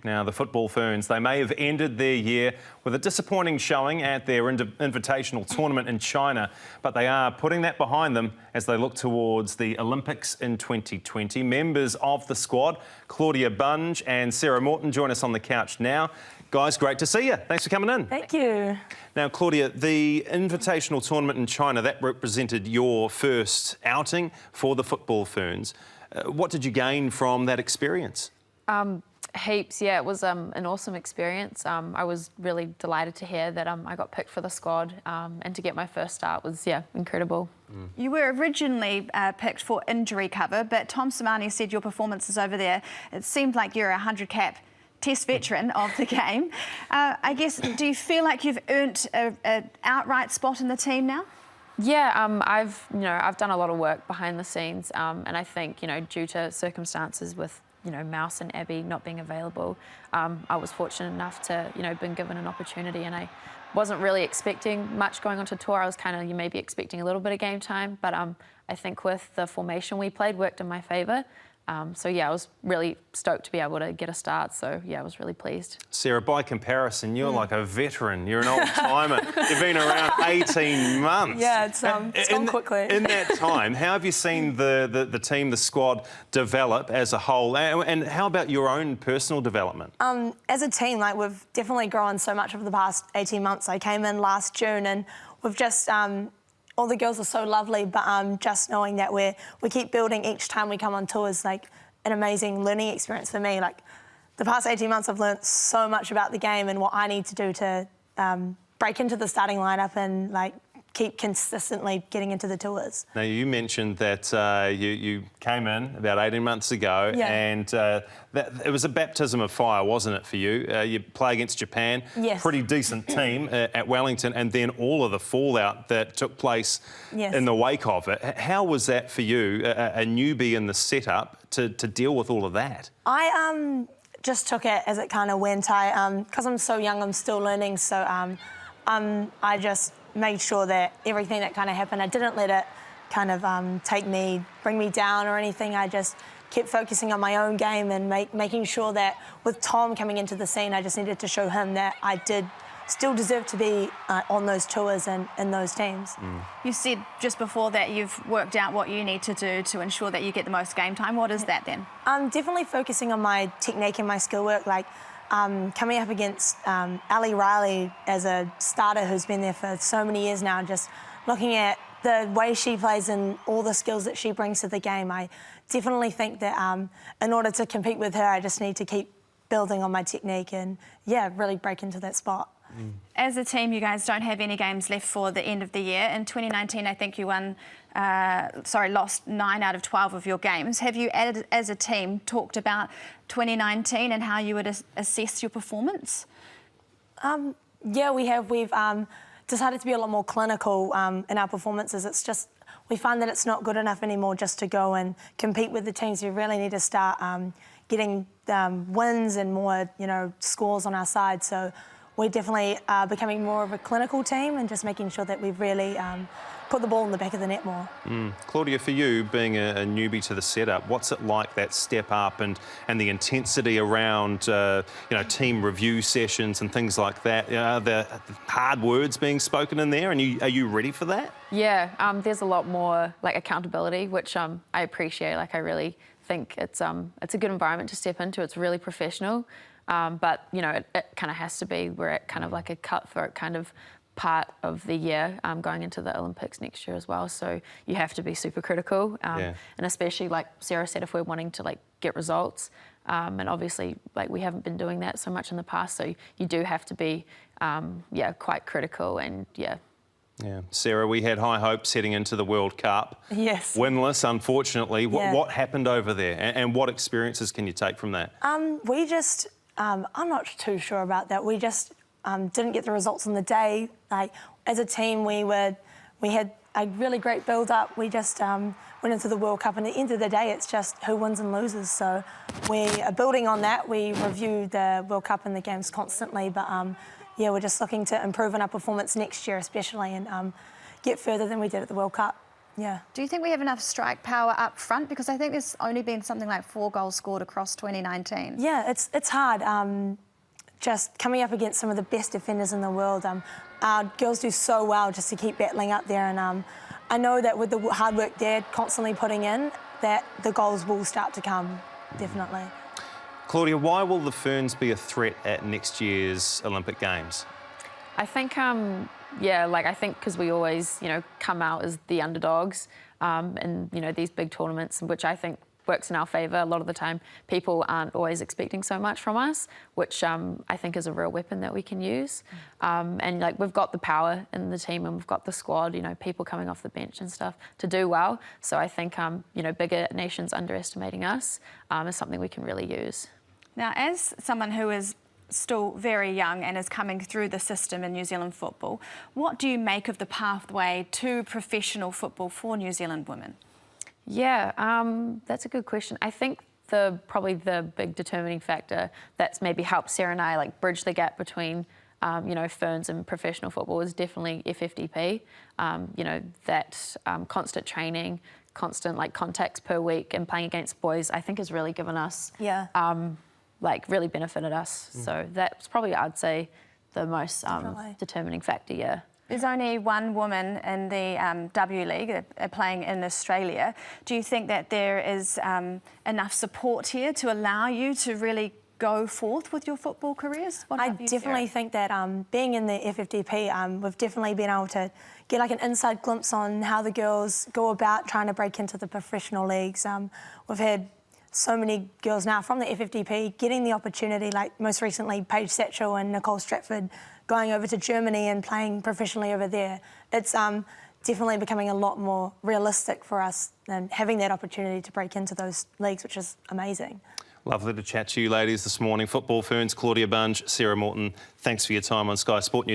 Now, the football Ferns, they may have ended their year with a disappointing showing at their invitational tournament in China, but they are putting that behind them as they look towards the Olympics in 2020. Members of the squad, Claudia Bunge and Sarah Morton, join us on the couch now. Guys, great to see you. Thanks for coming in. Thank you. Now, Claudia, the invitational tournament in China, that represented your first outing for the football Ferns. What did you gain from that experience? Heaps, yeah. It was an awesome experience. I was really delighted to hear that I got picked for the squad, and to get my first start was, incredible. You were originally picked for injury cover, but Tom Samani said your performances over there, it seemed like you're a 100-cap Test veteran of the game. I guess, do you feel like you've earned an outright spot in the team now? Yeah, I've done a lot of work behind the scenes, and I think, due to circumstances with Mouse and Abby not being available, I was fortunate enough to, been given an opportunity, and I wasn't really expecting much going onto tour. I was kind of, maybe expecting a little bit of game time, but I think with the formation we played worked in my favour. So yeah, I was really stoked to be able to get a start. So yeah, I was really pleased. Sarah, by comparison, you're like a veteran. You're an old timer. You've been around 18 months. Yeah, it's gone quickly. In that time, how have you seen the team, the squad, develop as a whole? And how about your own personal development? As a team, we've definitely grown so much over the past 18 months. I came in last June, and we've just all the girls are so lovely, but just knowing that we keep building each time we come on tour is like an amazing learning experience for me. Like the past 18 months, I've learnt so much about the game and what I need to do to break into the starting lineup and keep consistently getting into the tours. Now, you mentioned that you came in about 18 months ago, yeah. And it was a baptism of fire, wasn't it, for you? You play against Japan, yes. Pretty decent team at Wellington, and then all of the fallout that took place yes. in the wake of it. How was that for you, a newbie in the setup, to deal with all of that? I just took it as it kind of went. Because I'm so young, I'm still learning, so I just made sure that everything that kind of happened, I didn't let it kind of bring me down or anything. I just kept focusing on my own game and making sure that with Tom coming into the scene, I just needed to show him that I did still deserve to be on those tours and in those teams. You said just before that you've worked out what you need to do to ensure that you get the most game time. What is that then? I'm definitely focusing on my technique and my skill work. Coming up against Ali Riley as a starter who's been there for so many years now, just looking at the way she plays and all the skills that she brings to the game, I definitely think that in order to compete with her, I just need to keep building on my technique and, yeah, really break into that spot. As a team, you guys don't have any games left for the end of the year. In 2019, I think you lost 9 out of 12 of your games. Have you, as a team, talked about 2019 and how you would assess your performance? Yeah, we have. We've decided to be a lot more clinical in our performances. It's just, we find that it's not good enough anymore just to go and compete with the teams. We really need to start getting wins and more, scores on our side. So we're definitely becoming more of a clinical team and just making sure that we've really put the ball in the back of the net more. Claudia, for you, being a newbie to the setup, what's it like, that step up and the intensity around, team review sessions and things like that? The hard words being spoken in there, and are you ready for that? Yeah, there's a lot more accountability, which I appreciate. I really think it's a good environment to step into. It's really professional. But, it kind of has to be. We're at kind of like a cutthroat kind of part of the year going into the Olympics next year as well. So you have to be super critical. And especially, like Sarah said, if we're wanting to, get results. And obviously, we haven't been doing that so much in the past. So you do have to be, quite critical and, Yeah, Sarah, we had high hopes heading into the World Cup. Yes. Winless, unfortunately. Yeah. What happened over there, and what experiences can you take from that? We just, I'm not too sure about that. We just didn't get the results on the day. As a team, we had a really great build-up. We just went into the World Cup, and at the end of the day, it's just who wins and loses. So we are building on that. We review the World Cup and the games constantly, but yeah, we're just looking to improve on our performance next year, especially, and get further than we did at the World Cup. Yeah. Do you think we have enough strike power up front? Because I think there's only been something like 4 goals scored across 2019. Yeah, it's hard. Just coming up against some of the best defenders in the world. Our girls do so well just to keep battling up there, and I know that with the hard work they're constantly putting in, that the goals will start to come, definitely. Claudia, why will the Ferns be a threat at next year's Olympic Games? I think, I think because we always, come out as the underdogs in, these big tournaments, which I think works in our favour. A lot of the time, people aren't always expecting so much from us, which I think is a real weapon that we can use. And we've got the power in the team, and we've got the squad, people coming off the bench and stuff to do well. So I think, bigger nations underestimating us is something we can really use. Now, as someone who is still very young and is coming through the system in New Zealand football, what do you make of the pathway to professional football for New Zealand women? Yeah, that's a good question. I think probably the big determining factor that's maybe helped Sarah and I bridge the gap between Ferns and professional football is definitely FFDP. That constant training, constant contacts per week and playing against boys, I think has really given us really benefited us. So that's probably, I'd say, the most determining factor, yeah. There's only one woman in the W League playing in Australia. Do you think that there is enough support here to allow you to really go forth with your football careers? I definitely think that being in the FFDP, we've definitely been able to get an inside glimpse on how the girls go about trying to break into the professional leagues. We've had so many girls now from the FFDP getting the opportunity, most recently Paige Satchel and Nicole Stratford going over to Germany and playing professionally over there. It's definitely becoming a lot more realistic for us and having that opportunity to break into those leagues, which is amazing. Lovely to chat to you ladies this morning. Football Ferns, Claudia Bunge, Sarah Morton, thanks for your time on Sky Sport News.